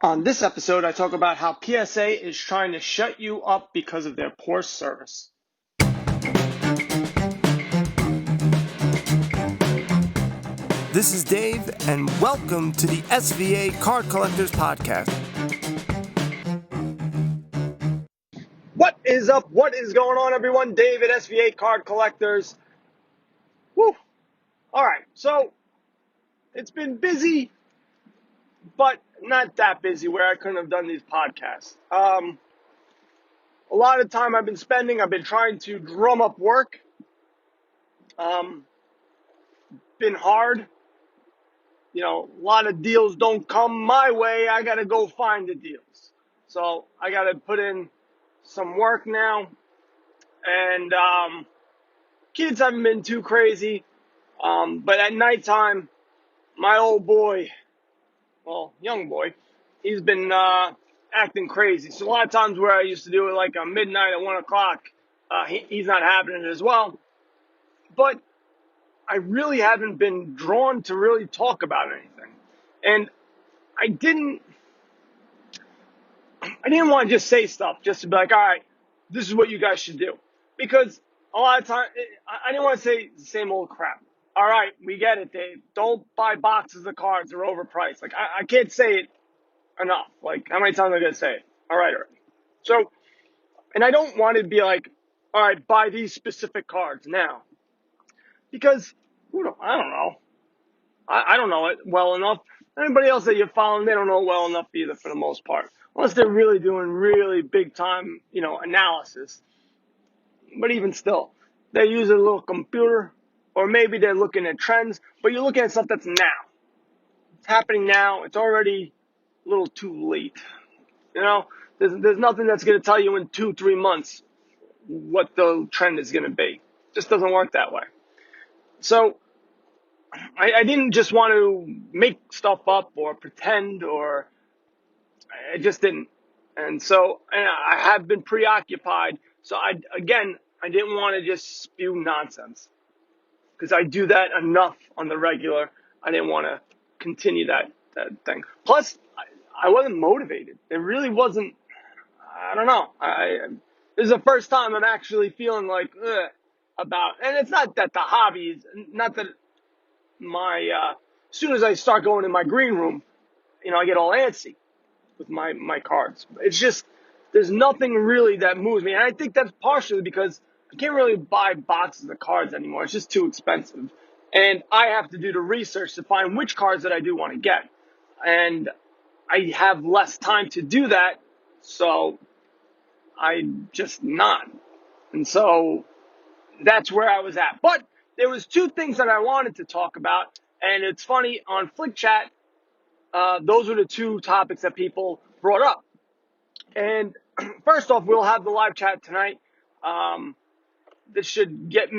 On this episode, I talk about how PSA is trying to shut you up because of their poor service. This is Dave, and welcome to the SVA Card Collectors Podcast. What is up? What is going on, everyone? Dave at SVA Card Collectors. Woo! All right, so it's been busy, but not that busy where I couldn't have done these podcasts. A lot of time I've been trying to drum up work. Been hard. You know, a lot of deals don't come my way. I got to go find the deals. So I got to put in some work now. And kids haven't been too crazy. But at nighttime, my old boy, well, young boy, he's been acting crazy. So a lot of times where I used to do it like on midnight at 1 o'clock, he's not having it as well. But I really haven't been drawn to really talk about anything. And I didn't want to just say stuff just to be like, all right, this is what you guys should do. Because a lot of times, I didn't want to say the same old crap. All right, we get it, Dave. Don't buy boxes of cards. They're overpriced. Like, I can't say it enough. Like, how many times am I going to say it? All right. So, and I don't want to be like, all right, buy these specific cards now. Because, I don't know. I don't know it well enough. Anybody else that you're following, they don't know well enough either for the most part. Unless they're really doing really big time, analysis. But even still, they use a little computer, or maybe they're looking at trends, but you're looking at stuff that's now. It's happening now. It's already a little too late. There's nothing that's going to tell you in 2-3 months what the trend is going to be. It just doesn't work that way. So I didn't just want to make stuff up or pretend, or I just didn't. And I have been preoccupied. So I didn't want to just spew nonsense, because I do that enough on the regular. I didn't want to continue that thing. Plus, I wasn't motivated. It really wasn't. I don't know. This is the first time I'm actually feeling like about. And it's not that the hobby is not that my. As soon as I start going in my green room, I get all antsy with my cards. It's just, there's nothing really that moves me. And I think that's partially because I can't really buy boxes of cards anymore. It's just too expensive. And I have to do the research to find which cards that I do want to get. And I have less time to do that, so I'm just not. And so that's where I was at. But there was two things that I wanted to talk about. And it's funny, on Flick Chat, those were the two topics that people brought up. And first off, we'll have the live chat tonight. This should get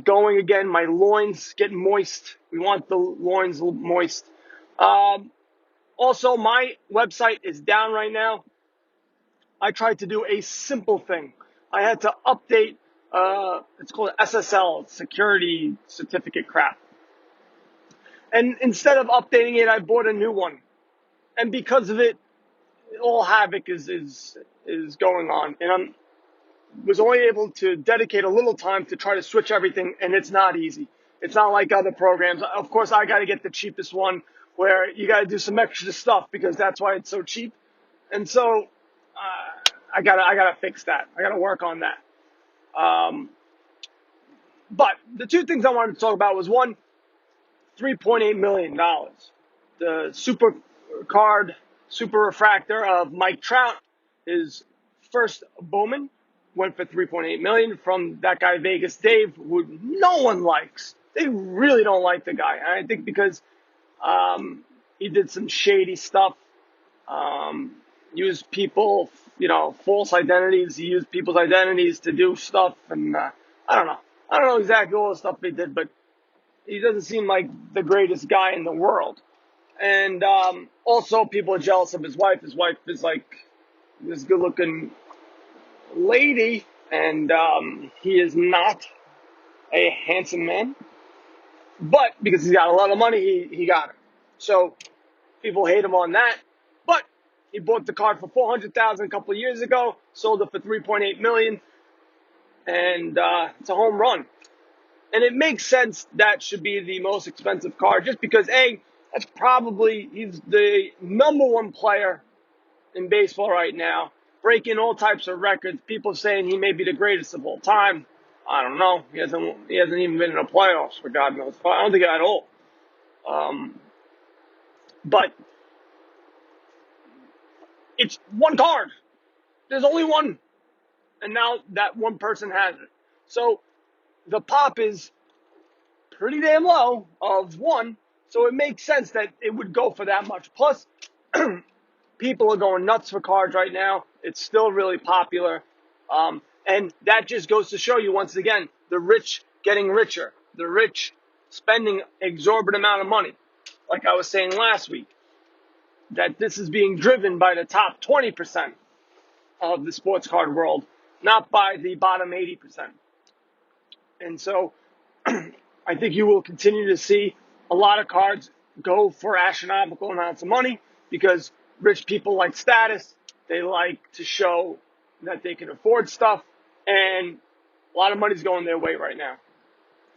going again. My loins get moist. We want the loins moist. Also, my website is down right now. I tried to do a simple thing. I had to update, it's called SSL, Security Certificate crap. And instead of updating it, I bought a new one. And because of it, all havoc is going on. And I was only able to dedicate a little time to try to switch everything, and it's not easy. It's not like other programs. Of course, I got to get the cheapest one where you got to do some extra stuff because that's why it's so cheap. And so I gotta fix that. I gotta work on that. But the two things I wanted to talk about was one, $3.8 million. The super refractor of Mike Trout, his first Bowman, went for $3.8 million from that guy Vegas Dave, who no one likes. They really don't like the guy. And I think because he did some shady stuff, used people, false identities. He used people's identities to do stuff, and I don't know. I don't know exactly all the stuff he did, but he doesn't seem like the greatest guy in the world. And also, people are jealous of his wife. His wife is like this good-looking lady, and he is not a handsome man. But because he's got a lot of money, he got her. So People hate him on that. But he bought the card for $400,000 a couple of years ago, sold it for $3.8 million, and it's a home run. And it makes sense that should be the most expensive card, just because he's the number one player in baseball right now, breaking all types of records. People saying he may be the greatest of all time. I don't know. He hasn't even been in the playoffs for God knows. I don't think at all. But it's one card. There's only one, and now that one person has it. So the pop is pretty damn low of one. So it makes sense that it would go for that much. Plus, people are going nuts for cards right now. It's still really popular. And that just goes to show you, once again, the rich getting richer. The rich spending exorbitant amount of money. Like I was saying last week, that this is being driven by the top 20% of the sports card world, not by the bottom 80%. And so I think you will continue to see a lot of cards go for astronomical amounts of money because rich people like status. They like to show that they can afford stuff, and a lot of money's going their way right now,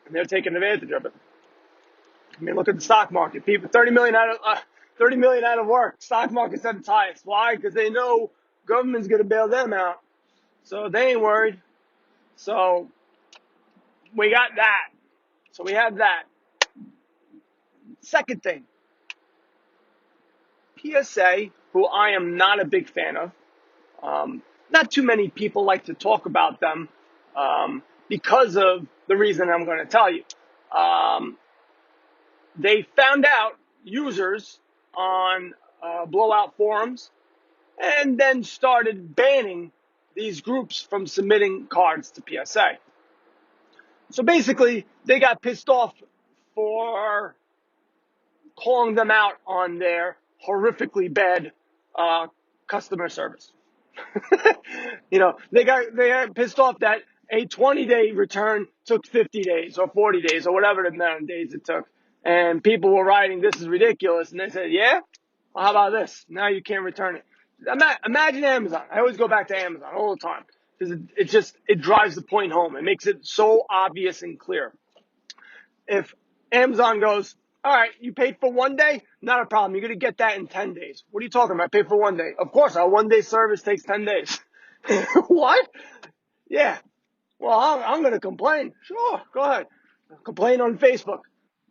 and they're taking advantage of it. I mean, look at the stock market. People, 30 million out of work. Stock market's at its highest. Why? Because they know government's going to bail them out, so they ain't worried. So we got that. So we have that. Second thing, PSA, who I am not a big fan of. Not too many people like to talk about them because of the reason I'm going to tell you. They found out users on blowout forums and then started banning these groups from submitting cards to PSA. So basically, they got pissed off for calling them out on their horrifically bad customer service. They got pissed off that a 20-day return took 50 days or 40 days or whatever the amount of days it took. And people were writing, this is ridiculous. And they said, yeah? Well, how about this? Now you can't return it. Imagine Amazon. I always go back to Amazon all the time because it drives the point home. It makes it so obvious and clear. If Amazon goes, all right, you paid for 1 day? Not a problem. You're going to get that in 10 days. What are you talking about? I paid for 1 day. Of course, our 1-day service takes 10 days. What? Yeah. Well, I'm going to complain. Sure, go ahead. Complain on Facebook.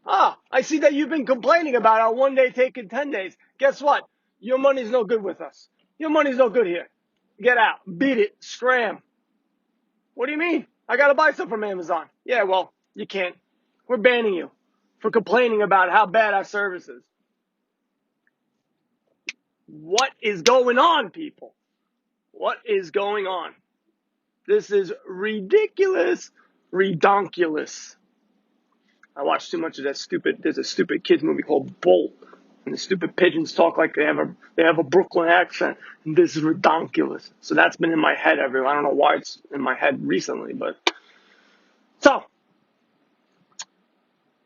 I see that you've been complaining about our 1 day taking 10 days. Guess what? Your money's no good with us. Your money's no good here. Get out. Beat it. Scram. What do you mean? I got to buy stuff from Amazon. Yeah, well, you can't. We're banning you for complaining about how bad our service is. What is going on, people? What is going on? This is ridiculous. Redonkulous. I watched too much of there's a stupid kids movie called Bolt. And the stupid pigeons talk like they have a Brooklyn accent. And this is redonkulous. So that's been in my head I don't know why it's in my head recently, but. So,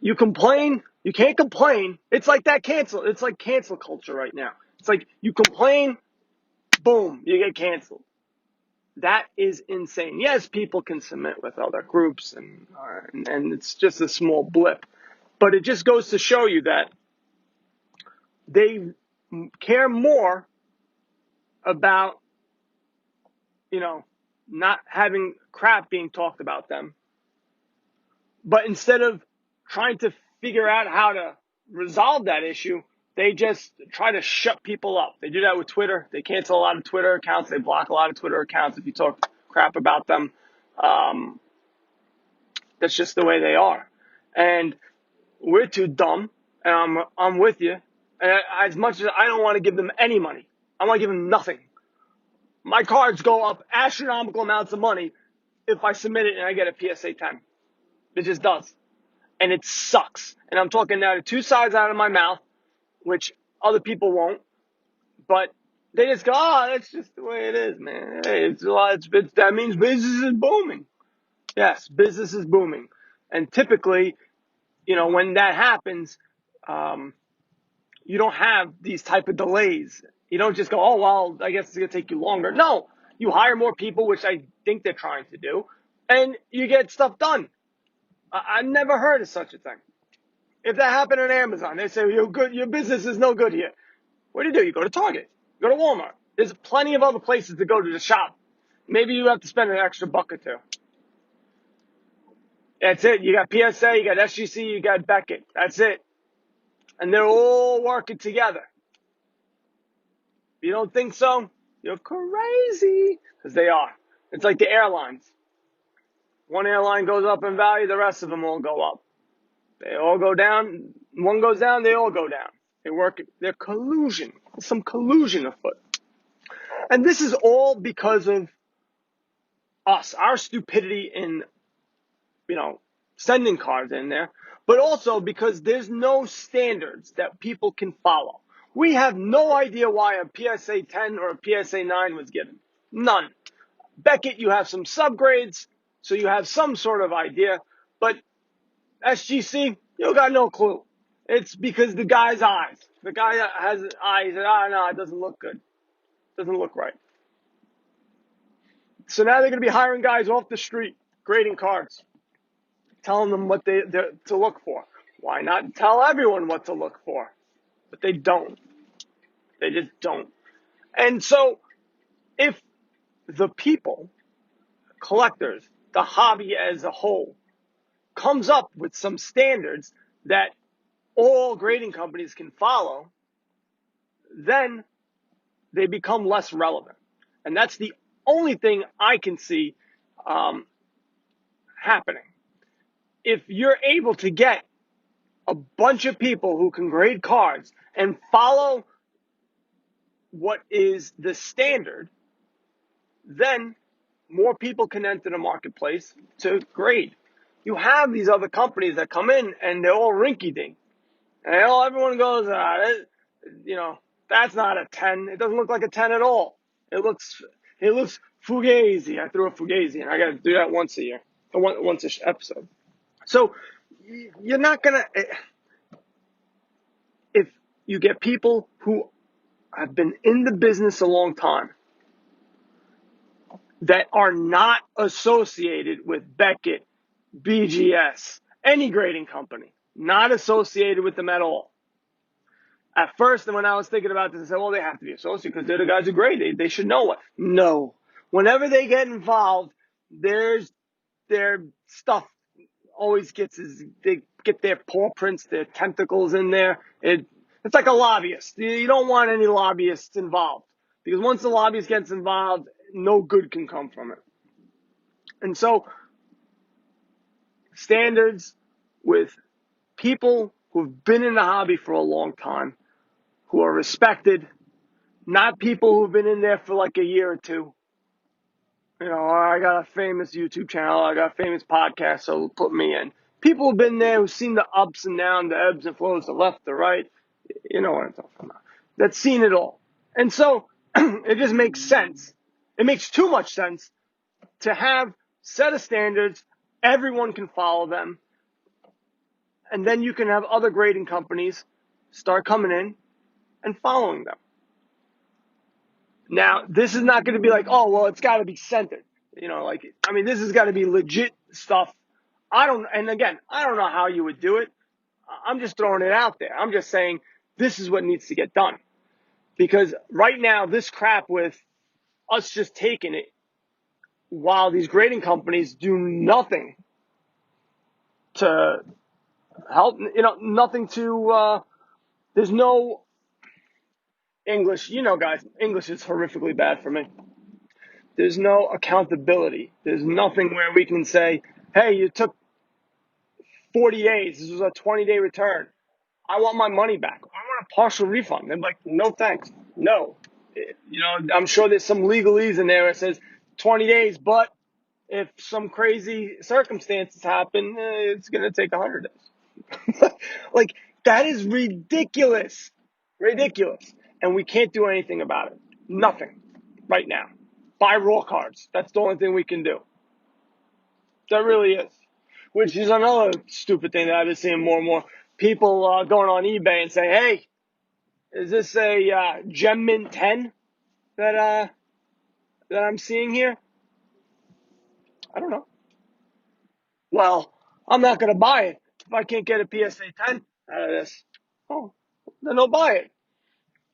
you complain, you can't complain. It's like cancel culture right now. It's like you complain, boom, you get canceled. That is insane. Yes, people can submit with other groups and it's just a small blip. But it just goes to show you that they care more about, not having crap being talked about them. But instead of trying to figure out how to resolve that issue, they just try to shut people up. They do that with Twitter. They cancel a lot of Twitter accounts. They block a lot of Twitter accounts if you talk crap about them. That's just the way they are. And we're too dumb. And I'm with you. And as much as I don't want to give them any money, I want to give them nothing. My cards go up astronomical amounts of money if I submit it and I get a PSA 10. It just does. And it sucks. And I'm talking now to two sides out of my mouth, which other people won't. But they just go, that's just the way it is, man. Hey, that means business is booming. Yes, business is booming. And typically, when that happens, you don't have these type of delays. You don't just go, oh, well, I guess it's going to take you longer. No, you hire more people, which I think they're trying to do, and you get stuff done. I've never heard of such a thing. If that happened on Amazon, they say your business is no good here. What do? You go to Target, go to Walmart. There's plenty of other places to go to shop. Maybe you have to spend an extra buck or two. That's it. You got PSA, you got SGC, you got Beckett. That's it. And they're all working together. If you don't think so, you're crazy. Because they are. It's like the airlines. One airline goes up in value, the rest of them all go up. They all go down. One goes down, they all go down. They're collusion. There's some collusion afoot. And this is all because of us, our stupidity in, sending cards in there, but also because there's no standards that people can follow. We have no idea why a PSA 10 or a PSA 9 was given. None. Beckett, you have some subgrades, so you have some sort of idea, but SGC, you got no clue. It's because the guy's eyes. The guy has eyes, and no, it doesn't look good. It doesn't look right. So now they're going to be hiring guys off the street, grading cards, telling them what they're to look for. Why not tell everyone what to look for? But they don't. They just don't. And so if the people, collectors, the hobby as a whole, comes up with some standards that all grading companies can follow, then they become less relevant. And that's the only thing I can see happening. If you're able to get a bunch of people who can grade cards and follow what is the standard, then more people can enter the marketplace to grade. You have these other companies that come in and they're all rinky-dink. And everyone goes, that's not a 10. It doesn't look like a 10 at all. It looks fugazi. I threw a fugazi, and I got to do that once a year, once a episode. So you're not going to, if you get people who have been in the business a long time that are not associated with Beckett, BGS, any grading company, not associated with them at all. At first, when I was thinking about this, I said, well, they have to be associated because they're the guys who grade. They should know what. No. Whenever they get involved, their stuff always they get their paw prints, their tentacles in there. It's like a lobbyist. You don't want any lobbyists involved because once the lobbyist gets involved, no good can come from it. And so standards with people who've been in the hobby for a long time, who are respected, not people who've been in there for like a year or two. I got a famous YouTube channel, I got a famous podcast, so put me in. People who've been there, who've seen the ups and downs, the ebbs and flows, the left, the right. You know what I'm talking about. That's seen it all. And so it just makes sense. It makes too much sense to have set of standards. Everyone can follow them. And then you can have other grading companies start coming in and following them. Now, this is not going to be like, oh, well, it's got to be centered. This has got to be legit stuff. I don't know how you would do it. I'm just throwing it out there. I'm just saying this is what needs to get done. Because right now, this crap with us just taking it while these grading companies do nothing to help, nothing to, there's no English, guys, English is horrifically bad for me. There's no accountability. There's nothing where we can say, hey, you took 40 days. This was a 20-day return. I want my money back. I want a partial refund. They're like, no thanks. No. I'm sure there's some legalese in there that says 20 days, but if some crazy circumstances happen, it's going to take 100 days. Like, that is ridiculous. Ridiculous. And we can't do anything about it. Nothing right now. Buy raw cards. That's the only thing we can do. That really is. Which is another stupid thing that I've been seeing more and more. People going on eBay and say, hey, Is this a Gem Mint 10 that I'm seeing here? I don't know. Well, I'm not going to buy it if I can't get a PSA 10 out of this. Oh, then I'll buy it.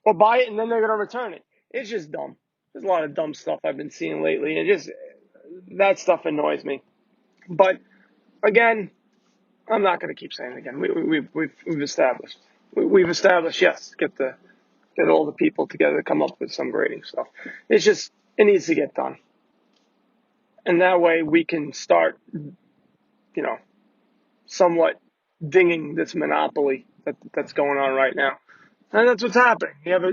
Or buy it and then they're going to return it. It's just dumb. There's a lot of dumb stuff I've been seeing lately. That stuff annoys me. But again, I'm not going to keep saying it again. We've established. We've established, yes, get all the people together to come up with some grading stuff. It needs to get done. And that way we can start, somewhat dinging this monopoly that's going on right now. And that's what's happening. We have a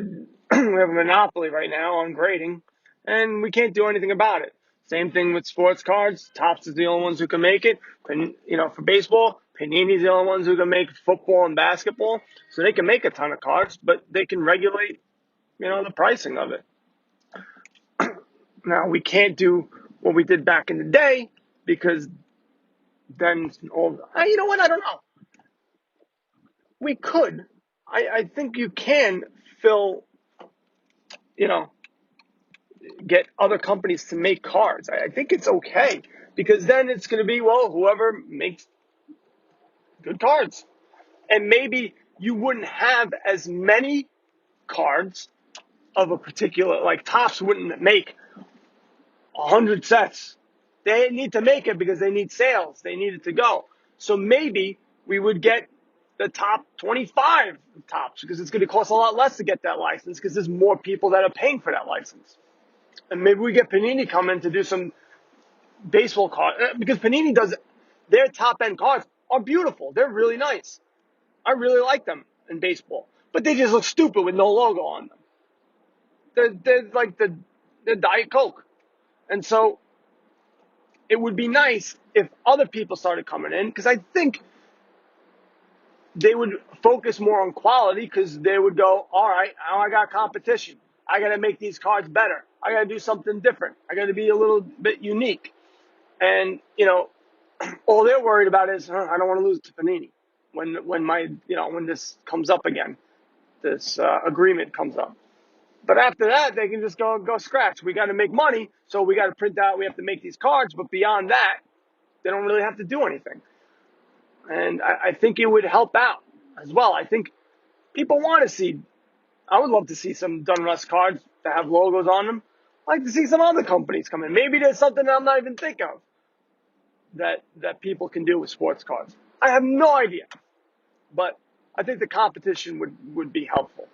monopoly right now on grading, and we can't do anything about it. Same thing with sports cards. Topps is the only ones who can make it. For baseball, Panini's the only ones who can make football and basketball. So they can make a ton of cards, but they can regulate, the pricing of it. Now, we can't do what we did back in the day because then, you know what? I don't know. We could. I think you can fill, get other companies to make cards. I think it's okay because then it's going to be, whoever makes good cards. And maybe you wouldn't have as many cards of a particular, like Topps wouldn't make 100 sets. They need to make it because they need sales. They need it to go. So maybe we would get the top 25 Topps because it's going to cost a lot less to get that license because there's more people that are paying for that license. And maybe we get Panini coming to do some baseball cards because Panini does their top end cards are beautiful. They're really nice. I really like them in baseball, but they just look stupid with no logo on them. They're like they're Diet Coke, and so it would be nice if other people started coming in because I think they would focus more on quality because they would go, all right, now I got competition. I got to make these cards better. I got to do something different. I got to be a little bit unique. And, all they're worried about is, I don't want to lose to Panini when this comes up again, this agreement comes up. But after that, they can just go scratch. We got to make money, so we got to print out. We have to make these cards. But beyond that, they don't really have to do anything. And I think it would help out as well. I think people want to see. I would love to see some Donruss cards that have logos on them. I'd like to see some other companies come in. Maybe there's something that I'm not even thinking of that people can do with sports cards. I have no idea. But I think the competition would be helpful.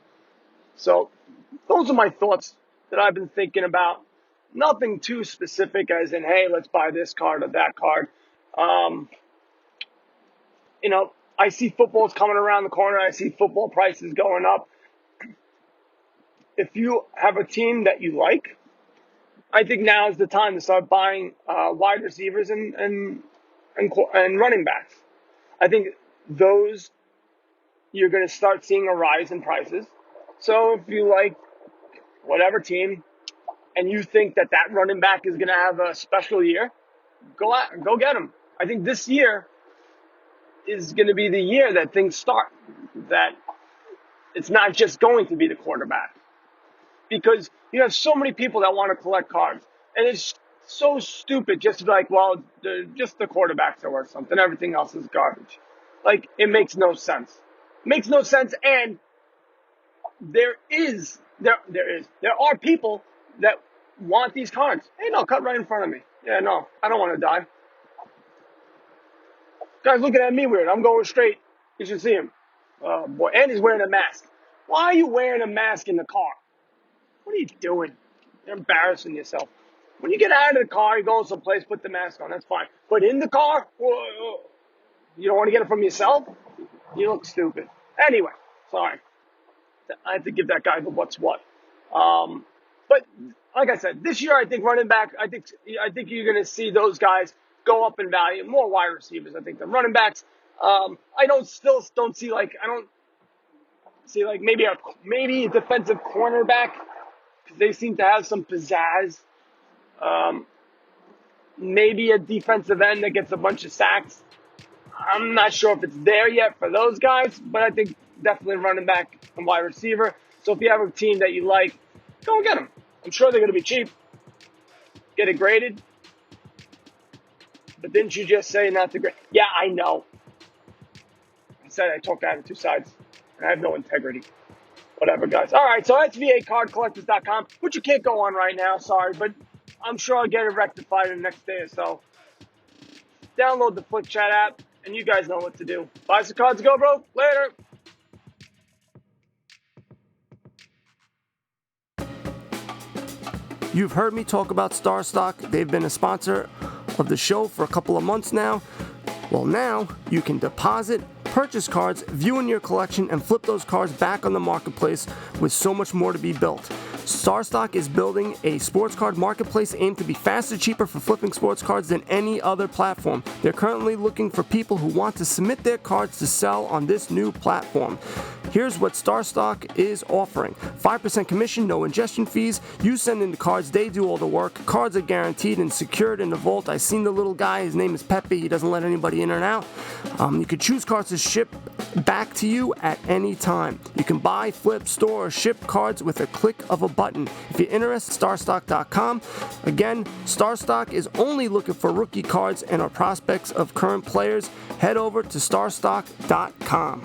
So those are my thoughts that I've been thinking about. Nothing too specific as in, hey, let's buy this card or that card. I see football's coming around the corner. I see football prices going up. If you have a team that you like, I think now is the time to start buying wide receivers and running backs. I think those you're going to start seeing a rise in prices. So if you like whatever team and you think that running back is going to have a special year, go get him. I think this year is going to be the year that things start, that it's not just going to be the quarterback. Because you have so many people that want to collect cards. And it's so stupid just to be like, just the quarterbacks are worth something. Everything else is garbage. Like, it makes no sense. It makes no sense. And there are people that want these cards. Hey, no, cut right in front of me. Yeah, no, I don't want to die. Guy's looking at me weird. I'm going straight. You should see him. Oh, boy. And he's wearing a mask. Why are you wearing a mask in the car? What are you doing? You're embarrassing yourself. When you get out of the car, you go someplace, put the mask on. That's fine. But in the car, you don't want to get it from yourself? You look stupid. Anyway, sorry. I have to give that guy the what's what. But like I said, this year I think running back, I think you're going to see those guys go up in value. More wide receivers, I think, than running backs. I don't see maybe a defensive cornerback because they seem to have some pizzazz. Maybe a defensive end that gets a bunch of sacks. I'm not sure if it's there yet for those guys, but I think definitely running back and wide receiver. So if you have a team that you like, go and get them. I'm sure they're going to be cheap. Get it graded. But didn't you just say not to grade? Yeah, I know. I said I talked out of two sides, and I have no integrity. Whatever, guys. All right, so SVAcardcollectors.com, which you can't go on right now, sorry, but I'm sure I'll get it rectified in the next day or so. Download the Flip Chat app, and you guys know what to do. Buy some cards, go, bro. Later. You've heard me talk about StarStock. They've been a sponsor of the show for a couple of months now. Well, now you can deposit, purchase cards, view in your collection, and flip those cards back on the marketplace with so much more to be built. StarStock is building a sports card marketplace aimed to be faster, cheaper for flipping sports cards than any other platform. They're currently looking for people who want to submit their cards to sell on this new platform. Here's what StarStock is offering. 5% commission, no ingestion fees. You send in the cards, they do all the work. Cards are guaranteed and secured in the vault. I seen the little guy, his name is Pepe. He doesn't let anybody in or out. You could choose cards to ship back to you at any time. You can buy, flip, store, or ship cards with a click of a button. If you're interested, starstock.com. Again, StarStock is only looking for rookie cards and are prospects of current players. Head over to starstock.com.